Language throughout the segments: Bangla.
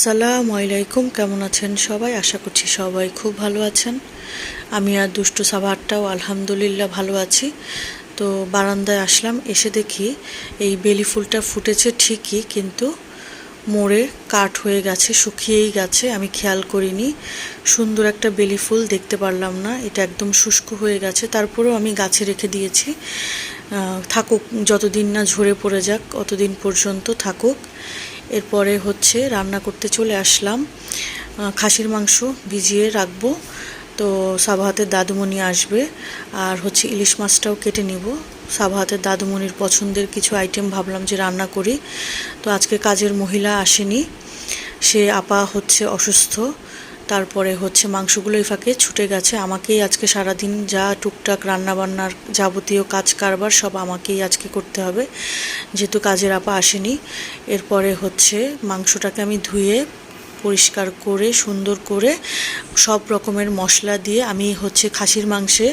আসসালামু আলাইকুম, কেমন আছেন সবাই? আশা করছি সবাই খুব ভালো আছেন। আমি আর দুষ্টু সাবারটাও আলহামদুলিল্লাহ ভালো আছি। তো বারান্দায় আসলাম, এসে দেখি এই বেলি ফুলটা ফুটেছে ঠিকই, কিন্তু মরে কাঠ হয়ে গেছে, শুকিয়েই গেছে। আমি খেয়াল করিনি, সুন্দর একটা বেলি ফুল দেখতে পারলাম না, এটা একদম শুষ্ক হয়ে গেছে। তারপরেও আমি গাছে রেখে দিয়েছি, থাকুক, যতদিন না ঝরে পড়ে যাক অতদিন পর্যন্ত থাকুক। এরপরে রান্না করতে চলে আসলাম। খাসির মাংস ভিজিয়ে রাখবো, তো সাবাহাতের দাদুমণি আসবে। আর ইলিশ মাছটাও কেটে নিব। সাবাহাতের দাদুমণির পছন্দের কিছু আইটেম ভাবলাম যে রান্না করি। তো আজকে কাজের মহিলা আসেনি, সে আপা অসুস্থ। তারপরে মাংসগুলো এই ফাঁকে ছুটে গেছে। আমাকেই আজকে সারাদিন যা টুকটাক রান্নাবান্নার যাবতীয় কাজ কারবার সব আমাকেই আজকে করতে হবে, যেহেতু কাজের আপা আসেনি। এরপরে মাংসটাকে আমি ধুয়ে পরিষ্কার করে সুন্দর করে সব রকমের মশলা দিয়ে আমি খাসির মাংসে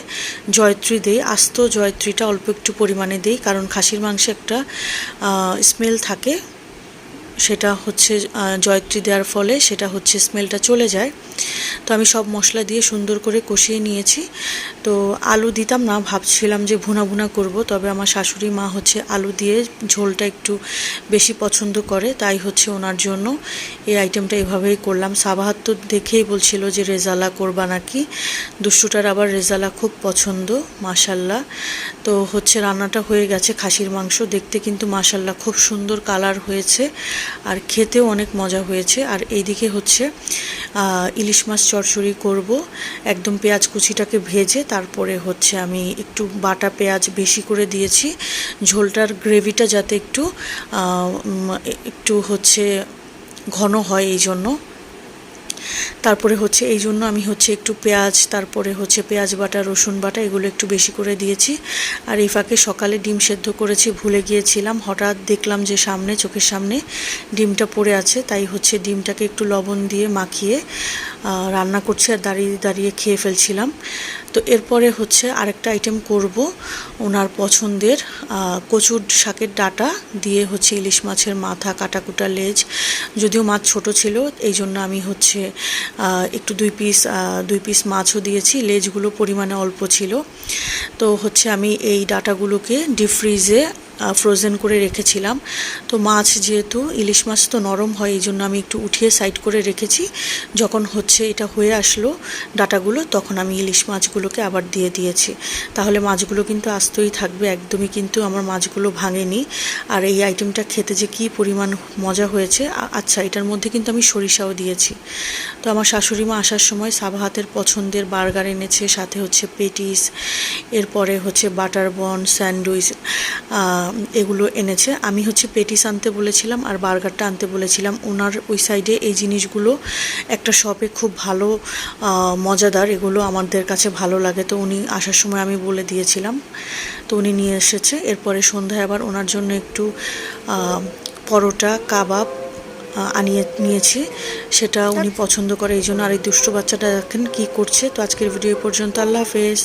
জয়ত্রী দিই। আস্ত জয়ত্রীটা অল্প একটু পরিমাণে দিই, কারণ খাসির মাংসে একটা স্মেল থাকে, সেটা জয়ত্রী দেওয়ার ফলে সেটা স্মেলটা চলে যায়। তো আমি সব মশলা দিয়ে সুন্দর করে কষিয়ে নিয়েছি। তো আলু দিতাম না, ভাবছিলাম যে ভুনা ভুনা করব, তবে আমার শাশুড়ি মা আলু দিয়ে ঝোলটা একটু বেশি পছন্দ করে, তাই ওনার জন্য এই আইটেমটা এভাবেই করলাম। সাবাহাত তো দেখেই বলছিল যে রেজালা করবা নাকি। দুষ্টুটার আবার রেজালা খুব পছন্দ, মাশাল্লাহ। তো রান্নাটা হয়ে গেছে। খাসির মাংস দেখতে কিন্তু মাশাল্লাহ খুব সুন্দর কালার হয়েছে, আর খেতেও অনেক মজা হয়েছে। আর এইদিকে ইলিশ মাছ চচ্চড়ি করব। একদম পেঁয়াজ কুচিটাকে ভেজে তারপরে আমি একটু বাটা পেঁয়াজ বেশি করে দিয়েছি, ঝোলটার গ্রেভিটা যাতে একটু একটু ঘন হয় এই জন্য। তারপরে এই জন্য আমি একটু পেঁয়াজ, তারপরে পেঁয়াজ বাটা, রসুন বাটা এগুলো একটু বেশি করে দিয়েছি। আর এই ফাঁকে সকালে ডিম সেদ্ধ করেছি, ভুলে গিয়েছিলাম। হঠাৎ দেখলাম যে চোখের সামনে ডিমটা পড়ে আছে, তাই ডিমটাকে একটু লবণ দিয়ে মাখিয়ে রান্না করছি, আর দাঁড়িয়ে দাঁড়িয়ে খেয়ে ফেলছিলাম। তো এরপরে আরেকটা আইটেম করব, ওনার পছন্দের কচুর শাকের ডাঁটা দিয়ে ইলিশ মাছের মাথা, কাটাকুটা লেজ। যদিও মাছ ছোট ছিল, এই জন্য আমি একটু দুই পিস মাছও দিয়েছি, লেজগুলো পরিমাণে অল্প ছিল। তো আমি এই ডাঁটাগুলোকে ডিপ ফ্রিজে ফ্রোজেন করে রেখেছিলাম। তো মাছ যেহেতু ইলিশ মাছ তো নরম হয়, এই জন্য আমি একটু উঠিয়ে সাইড করে রেখেছি। যখন এটা হয়ে আসলো ডাঁটাগুলো, তখন আমি ইলিশ মাছগুলোকে আবার দিয়ে দিয়েছি। তাহলে মাছগুলো কিন্তু আস্তই থাকবে, একদমই কিন্তু আমার মাছগুলো ভাঙেনি। আর এই আইটেমটা খেতে যে কী পরিমাণ মজা হয়েছে। আচ্ছা, এটার মধ্যে কিন্তু আমি সরিষাও দিয়েছি। তো আমার শাশুড়ি মা আসার সময় সাবাহাতের পছন্দের বার্গার এনেছে, সাথে পেটিস, এরপরে বাটার বন, স্যান্ডউইচ এগুলো এনেছে। আমি পেটিস আনতে বলেছিলাম আর বার্গারটা আনতে বলেছিলাম। ওনার ওই সাইডে এই জিনিসগুলো একটা শপে খুব ভালো মজাদার, এগুলো আমাদের কাছে ভালো লাগে। তো উনি আসার সময় আমি বলে দিয়েছিলাম, তো উনি নিয়ে এসেছে। এরপরে সন্ধ্যায় আবার ওনার জন্য একটু পরোটা, কাবাব নিয়েছি, সেটা উনি পছন্দ করে, এই জন্য। আর এই দুষ্টু বাচ্চাটা দেখেন কী করছে। তো আজকের ভিডিও পর্যন্ত, আল্লাহ হাফেজ।